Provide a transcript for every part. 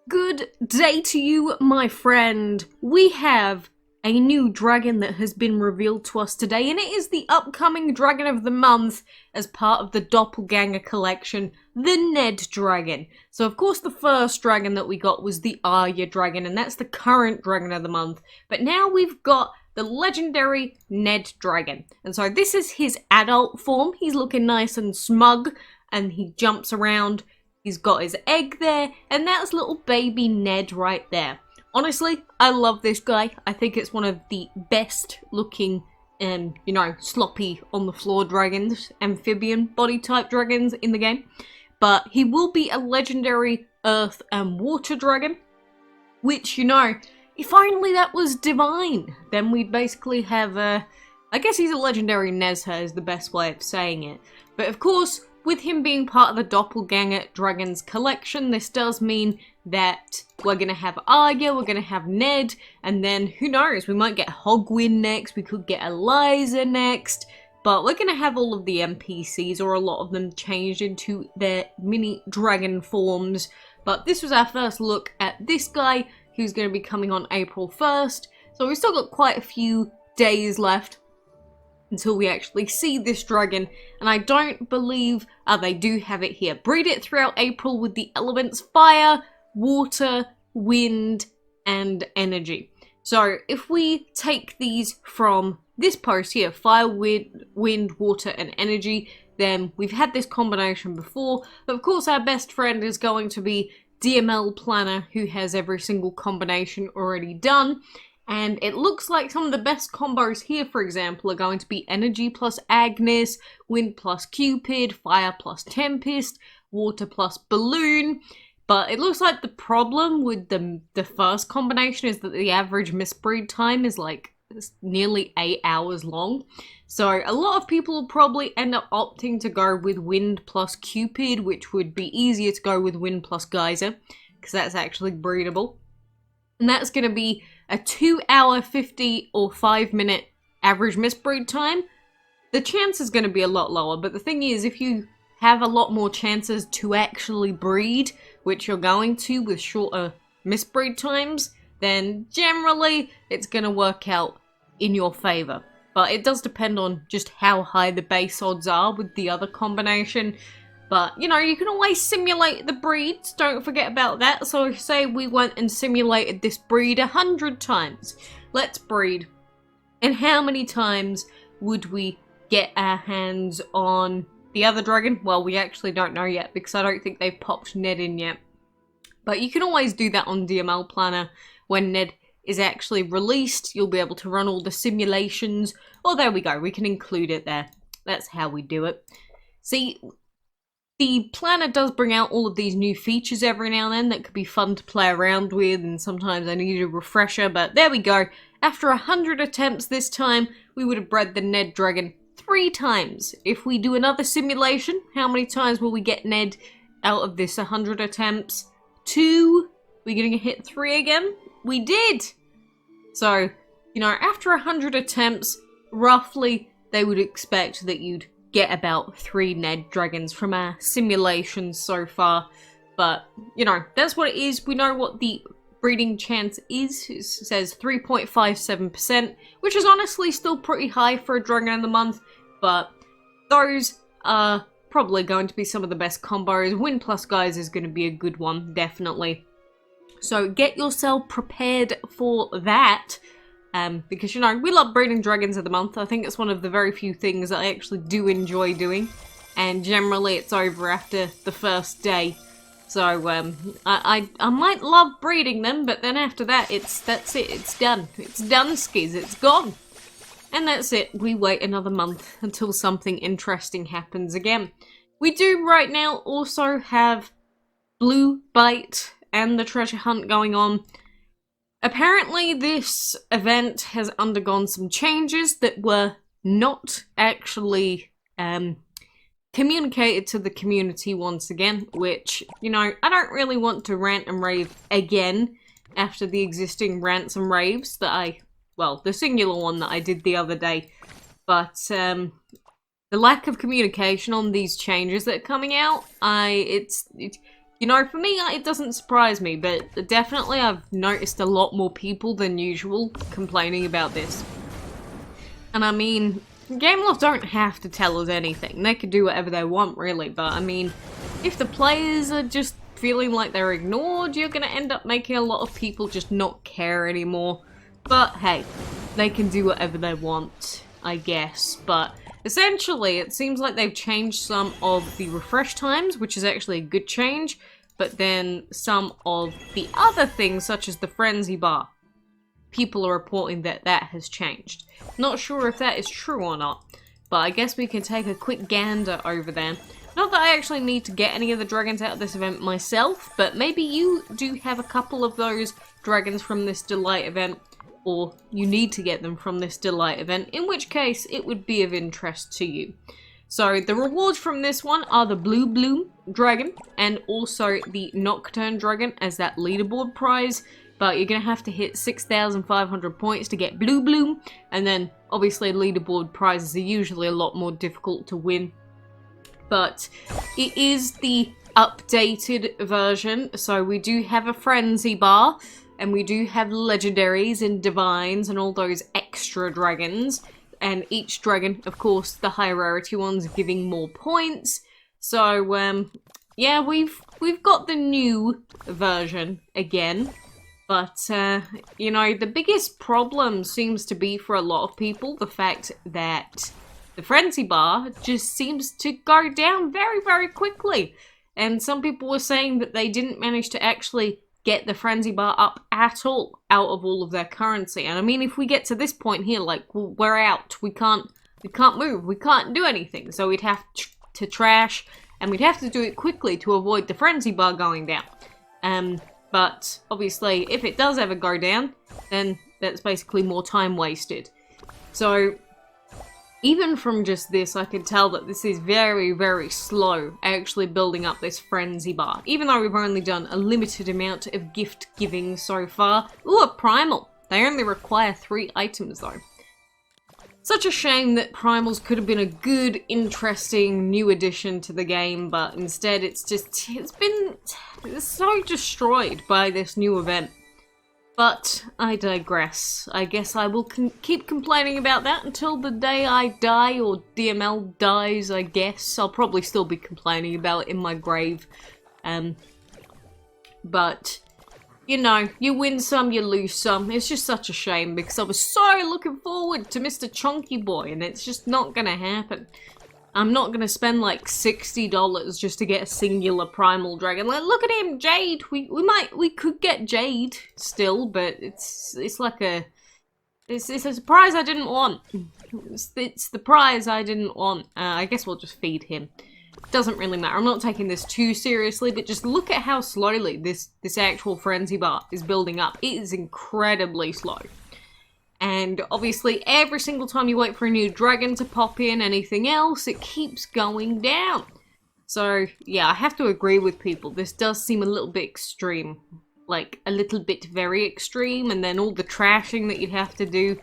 Good day to you, my friend. We have a new dragon that has been revealed to us today, and it is the upcoming Dragon of the Month as part of the Doppelganger collection, the NED Dragon. So of course the first dragon that we got was the Arya Dragon, and that's the current Dragon of the Month. But now we've got the legendary NED Dragon. And so this is his adult form. He's looking nice and smug, and he jumps around. He's got his egg there, and that's little baby Ned right there. Honestly, I love this guy. I think it's one of the best looking, sloppy on the floor dragons, amphibian body type dragons in the game. But he will be a legendary earth and water dragon, which, if only that was divine, then we'd basically have I guess he's a legendary Nezha is the best way of saying it. But of course, with him being part of the Doppelganger Dragons collection, this does mean that we're going to have Arya, we're going to have Ned, and then who knows, we might get Hogwyn next, we could get Eliza next, but we're going to have all of the NPCs, or a lot of them, changed into their mini dragon forms. But this was our first look at this guy, who's going to be coming on April 1st, so we've still got quite a few days left until we actually see this dragon, and I don't believe they do have it here. Breed it throughout April with the elements fire, water, wind, and energy. So if we take these from this post here, fire, wind, water, and energy, then we've had this combination before. But of course our best friend is going to be DML Planner, who has every single combination already done. And it looks like some of the best combos here, for example, are going to be Energy plus Agnes, Wind plus Cupid, Fire plus Tempest, Water plus Balloon. But it looks like the problem with the first combination is that the average misbreed time is like nearly 8 hours long. So a lot of people will probably end up opting to go with Wind plus Cupid, which would be easier to go with Wind plus Geyser, because that's actually breedable. And that's going to be a 2 hour, 50 or 5 minute average misbreed time. The chance is going to be a lot lower, but the thing is, if you have a lot more chances to actually breed, which you're going to with shorter misbreed times, then generally it's going to work out in your favor. But it does depend on just how high the base odds are with the other combination. But, you can always simulate the breeds, don't forget about that. So say we went and simulated this breed 100 times. Let's breed. And how many times would we get our hands on the other dragon? Well, we actually don't know yet, because I don't think they've popped Ned in yet. But you can always do that on DML Planner. When Ned is actually released, you'll be able to run all the simulations. Oh, there we go, we can include it there. That's how we do it. See, the planner does bring out all of these new features every now and then that could be fun to play around with, and sometimes I need a refresher, but there we go. After 100 attempts this time, we would have bred the Ned Dragon 3 times. If we do another simulation, how many times will we get Ned out of this 100 attempts? 2? We're going to hit 3 again? We did! So, after 100 attempts, roughly, they would expect that you'd get about 3 Ned Dragons from our simulations so far. But, that's what it is. We know what the breeding chance is. It says 3.57%, which is honestly still pretty high for a Dragon of the Month, but those are probably going to be some of the best combos. Wind plus Guys is going to be a good one, definitely. So get yourself prepared for that. Because, we love breeding Dragons of the Month. I think it's one of the very few things that I actually do enjoy doing. And generally it's over after the first day. So, I might love breeding them, but then after that, that's it. It's done. It's done, skis. It's gone. And that's it. We wait another month until something interesting happens again. We do right now also have Blue Bite and the treasure hunt going on. Apparently this event has undergone some changes that were not actually communicated to the community once again, which, I don't really want to rant and rave again after the existing rants and raves that the singular one that I did the other day. But the lack of communication on these changes that are coming out, You know, for me, it doesn't surprise me, but definitely I've noticed a lot more people than usual complaining about this. And I mean, Gameloft don't have to tell us anything. They could do whatever they want, really, but I mean, if the players are just feeling like they're ignored, you're gonna end up making a lot of people just not care anymore. But hey, they can do whatever they want, I guess. But essentially, it seems like they've changed some of the refresh times, which is actually a good change, but then some of the other things, such as the frenzy bar. People are reporting that that has changed. Not sure if that is true or not, but I guess we can take a quick gander over there. Not that I actually need to get any of the dragons out of this event myself, but maybe you do have a couple of those dragons from this Delight event, or you need to get them from this Delight event, in which case it would be of interest to you. So the rewards from this one are the Blue Bloom dragon, and also the Nocturne dragon as that leaderboard prize. But you're going to have to hit 6,500 points to get Blue Bloom, and then obviously leaderboard prizes are usually a lot more difficult to win. But it is the updated version, so we do have a frenzy bar, and we do have legendaries and divines and all those extra dragons, and each dragon, of course, the high rarity ones giving more points. So yeah, we've got the new version again. But, you know, the biggest problem seems to be for a lot of people the fact that the frenzy bar just seems to go down very, very quickly. And some people were saying that they didn't manage to actually get the frenzy bar up at all out of all of their currency. And I mean, if we get to this point here, like, well, we're out. We can't move. We can't do anything. So we'd have to trash, and we'd have to do it quickly to avoid the frenzy bar going down. But obviously, if it does ever go down, then that's basically more time wasted. So even from just this, I can tell that this is very, very slow actually building up this frenzy bar. Even though we've only done a limited amount of gift giving so far. Ooh, a primal. They only require 3 items though. Such a shame that primals could have been a good, interesting new addition to the game, but instead it's been so destroyed by this new event. But I digress. I guess I will keep complaining about that until the day I die, or DML dies, I guess. I'll probably still be complaining about it in my grave. But you know, you win some, you lose some. It's just such a shame because I was so looking forward to Mr. Chunky Boy, and it's just not gonna happen. I'm not gonna spend like $60 just to get a singular primal dragon. Like, look at him, Jade. We could get Jade still, but it's like it's a prize I didn't want. It's the prize I didn't want. I guess we'll just feed him. Doesn't really matter. I'm not taking this too seriously, but just look at how slowly this actual frenzy bar is building up. It is incredibly slow. And obviously, every single time you wait for a new dragon to pop in, anything else, it keeps going down. So, yeah, I have to agree with people. This does seem a little bit extreme. Like, a little bit very extreme, and then all the trashing that you'd have to do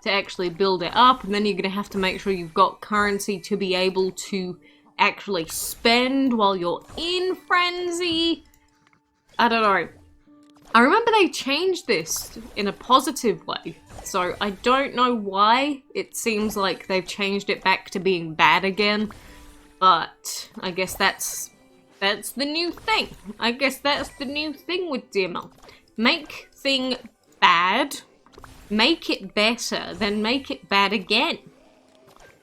to actually build it up, and then you're going to have to make sure you've got currency to be able to actually spend while you're in frenzy. I don't know. I remember they changed this in a positive way, so I don't know why it seems like they've changed it back to being bad again, but I guess that's the new thing. I guess that's the new thing with DML. Make thing bad, make it better, then make it bad again.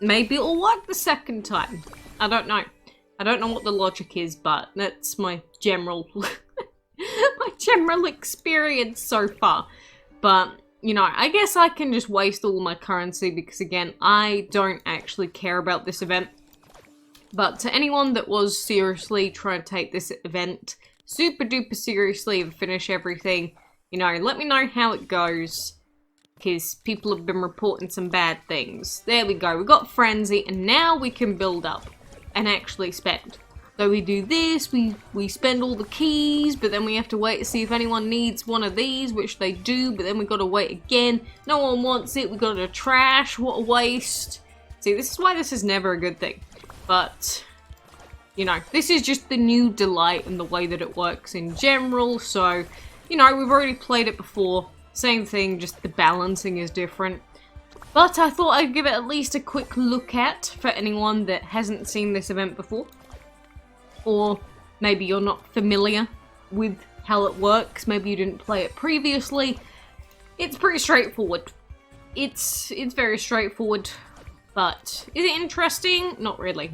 Maybe it'll work the second time. I don't know. I don't know what the logic is, but that's my general my general experience so far. But, you know, I guess I can just waste all my currency because, again, I don't actually care about this event. But to anyone that was seriously trying to take this event super duper seriously and finish everything, you know, let me know how it goes. Because people have been reporting some bad things. There we go. We got frenzy, and now we can build up and actually spend. So we do this, we spend all the keys, but then we have to wait to see if anyone needs one of these, which they do, but then we got to wait again. No one wants it, we got to trash, what a waste. See, this is why this is never a good thing. But you know, this is just the new delight and the way that it works in general, so, you know, we've already played it before. Same thing, just the balancing is different. But I thought I'd give it at least a quick look at for anyone that hasn't seen this event before. Or maybe you're not familiar with how it works, maybe you didn't play it previously. It's pretty straightforward. It's very straightforward, but is it interesting? Not really.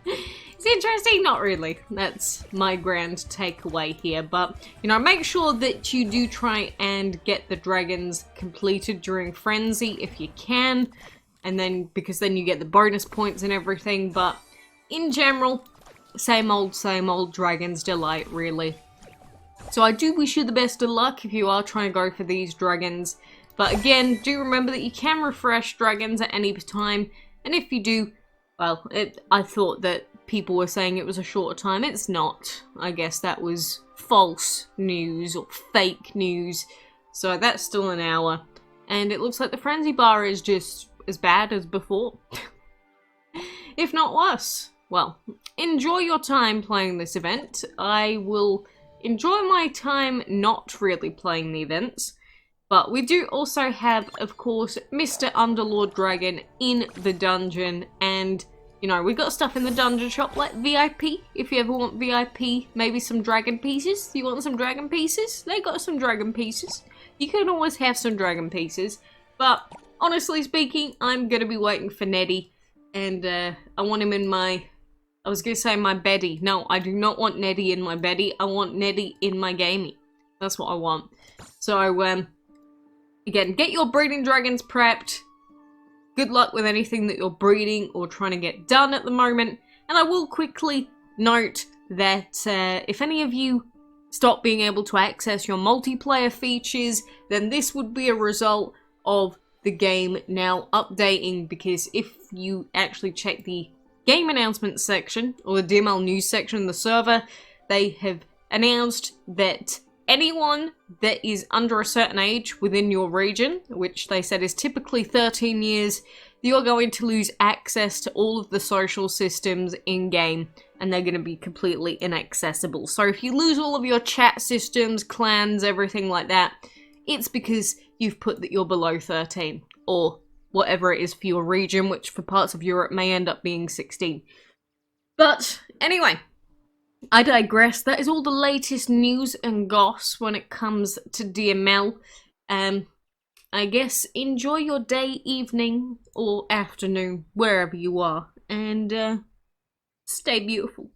It's interesting? Not really. That's my grand takeaway here, but, you know, make sure that you do try and get the dragons completed during Frenzy if you can, and then, because then you get the bonus points and everything, but in general, same old Dragon's Delight, really. So I do wish you the best of luck if you are trying to go for these dragons, but again, do remember that you can refresh dragons at any time, and if you do, well, I thought that people were saying it was a shorter time. It's not. I guess that was false news or fake news. So that's still an hour. And it looks like the frenzy bar is just as bad as before. If not worse. Well, enjoy your time playing this event. I will enjoy my time not really playing the events. But we do also have, of course, Mr. Underlord Dragon in the dungeon, and you know, we got stuff in the dungeon shop like VIP, if you ever want VIP, maybe some dragon pieces. You want some dragon pieces? They got some dragon pieces. You can always have some dragon pieces. But, honestly speaking, I'm gonna be waiting for Neddy. And, I want him in my... I was gonna say my beddy. No, I do not want Neddy in my beddy. I want Neddy in my gamey. That's what I want. So, again, get your breeding dragons prepped. Good luck with anything that you're breeding or trying to get done at the moment. And I will quickly note that if any of you stop being able to access your multiplayer features, then this would be a result of the game now updating, because if you actually check the game announcements section, or the DML news section in the server, they have announced that anyone that is under a certain age within your region, which they said is typically 13 years, you're going to lose access to all of the social systems in-game, and they're going to be completely inaccessible. So if you lose all of your chat systems, clans, everything like that, it's because you've put that you're below 13, or whatever it is for your region, which for parts of Europe may end up being 16. But anyway, I digress. That is all the latest news and goss when it comes to DML. I guess enjoy your day, evening, or afternoon, wherever you are, and stay beautiful.